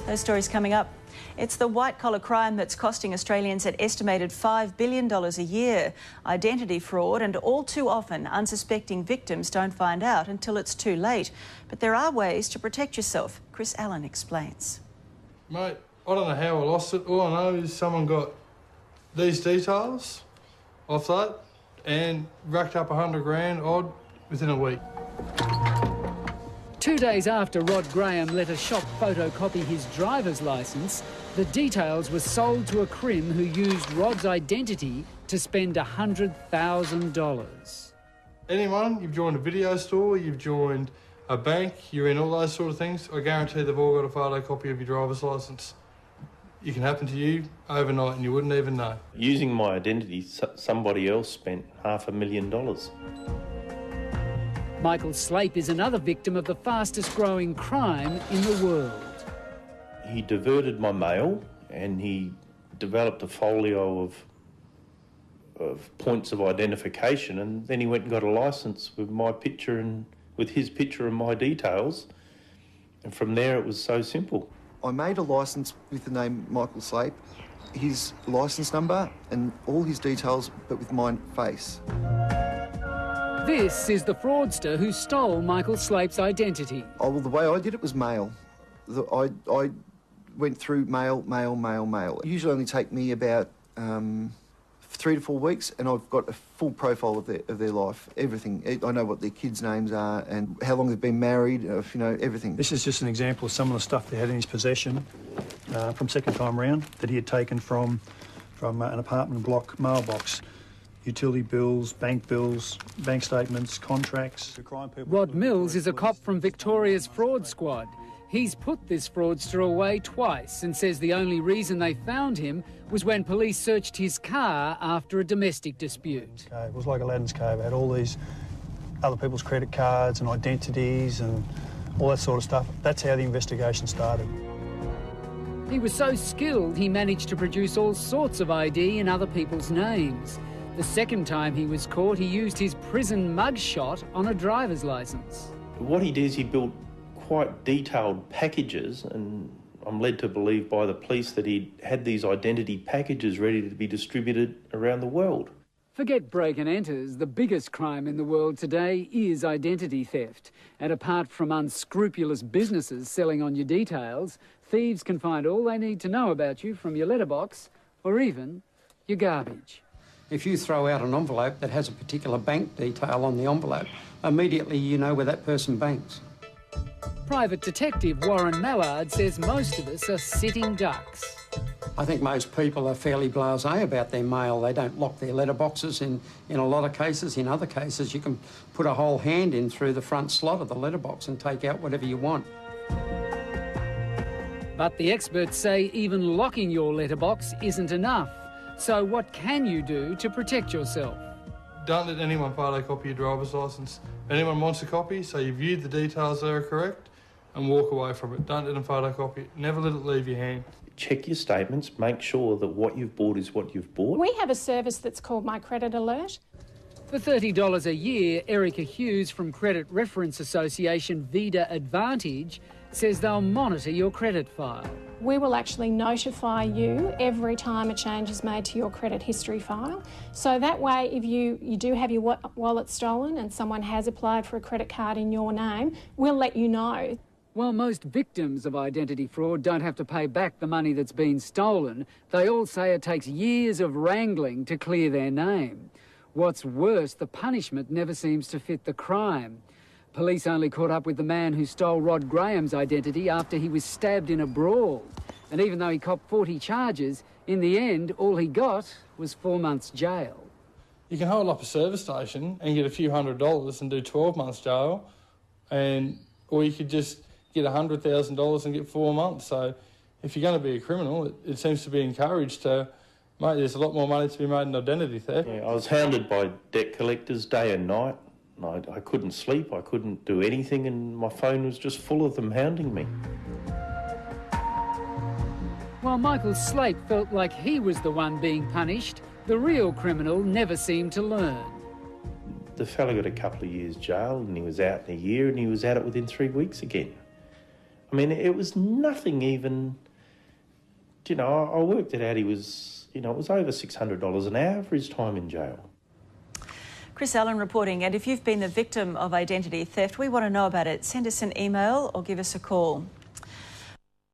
Those stories coming up. It's the white-collar crime that's costing Australians an estimated $5 billion a year. Identity fraud, and all too often unsuspecting victims don't find out until it's too late. But there are ways to protect yourself. Chris Allen explains. Mate, I don't know how I lost it. All I know is someone got these details off that and racked up 100 grand odd within a week. 2 days after Rod Graham let a shop photocopy his driver's licence, the details were sold to a crim who used Rod's identity to spend $100,000. Anyone, you've joined a video store, you've joined a bank, you're in all those sort of things, I guarantee they've all got a photocopy of your driver's licence. It can happen to you overnight and you wouldn't even know. Using my identity, somebody else spent $500,000. Michael Slape is another victim of the fastest growing crime in the world. He diverted my mail and he developed a folio of points of identification, and then he went and got a licence with my picture and with his picture and my details, and from there it was so simple. I made a licence with the name Michael Slape, his licence number and all his details, but with my face. This is the fraudster who stole Michael Slape's identity. Oh, well, the way I did it was mail. I went through mail. It usually only take me about 3 to 4 weeks, and I've got a full profile of their life, everything. I know what their kids' names are and how long they've been married, you know, everything. This is just an example of some of the stuff they had in his possession from second time round that he had taken from an apartment block mailbox. Utility bills, bank statements, contracts. Rod Mills is a cop from Victoria's fraud squad. He's put this fraudster away twice and says the only reason they found him was when police searched his car after a domestic dispute. It was like Aladdin's cave. It had all these other people's credit cards and identities and all that sort of stuff. That's how the investigation started. He was so skilled he managed to produce all sorts of ID in other people's names. The second time he was caught, he used his prison mugshot on a driver's licence. What he did is he built quite detailed packages, and I'm led to believe by the police that he had these identity packages ready to be distributed around the world. Forget break and enters, the biggest crime in the world today is identity theft. And apart from unscrupulous businesses selling on your details, thieves can find all they need to know about you from your letterbox or even your garbage. If you throw out an envelope that has a particular bank detail on the envelope, immediately you know where that person banks. Private Detective Warren Mallard says most of us are sitting ducks. I think most people are fairly blasé about their mail. They don't lock their letterboxes in a lot of cases. In other cases, you can put a whole hand in through the front slot of the letterbox and take out whatever you want. But the experts say even locking your letterbox isn't enough. So what can you do to protect yourself? Don't let anyone photocopy your driver's licence. If anyone wants a copy, say you viewed the details that are correct and walk away from it. Don't let them photocopy it. Never let it leave your hand. Check your statements, make sure that what you've bought is what you've bought. We have a service that's called My Credit Alert. For $30 a year, Erica Hughes from Credit Reference Association Vida Advantage says they'll monitor your credit file. We will actually notify you every time a change is made to your credit history file. So that way, if you do have your wallet stolen and someone has applied for a credit card in your name, we'll let you know. While most victims of identity fraud don't have to pay back the money that's been stolen, they all say it takes years of wrangling to clear their name. What's worse, the punishment never seems to fit the crime. Police only caught up with the man who stole Rod Graham's identity after he was stabbed in a brawl. And even though he copped 40 charges, in the end, all he got was 4 months jail. You can hold up a service station and get a few $100s and do 12 months jail, or you could just get $100,000 and get 4 months. So if you're going to be a criminal, it seems to be encouraged to, mate, there's a lot more money to be made in identity theft. Yeah, I was hounded by debt collectors day and night. I couldn't sleep, I couldn't do anything, and my phone was just full of them hounding me. While Michael Slape felt like he was the one being punished, the real criminal never seemed to learn. The fella got a couple of years jail, and he was out in a year, and he was out it within 3 weeks again. I mean, it was nothing even, you know, I worked it out, he was, you know, it was over $600 an hour for his time in jail. Chris Allen reporting, and if you've been the victim of identity theft, we want to know about it. Send us an email or give us a call.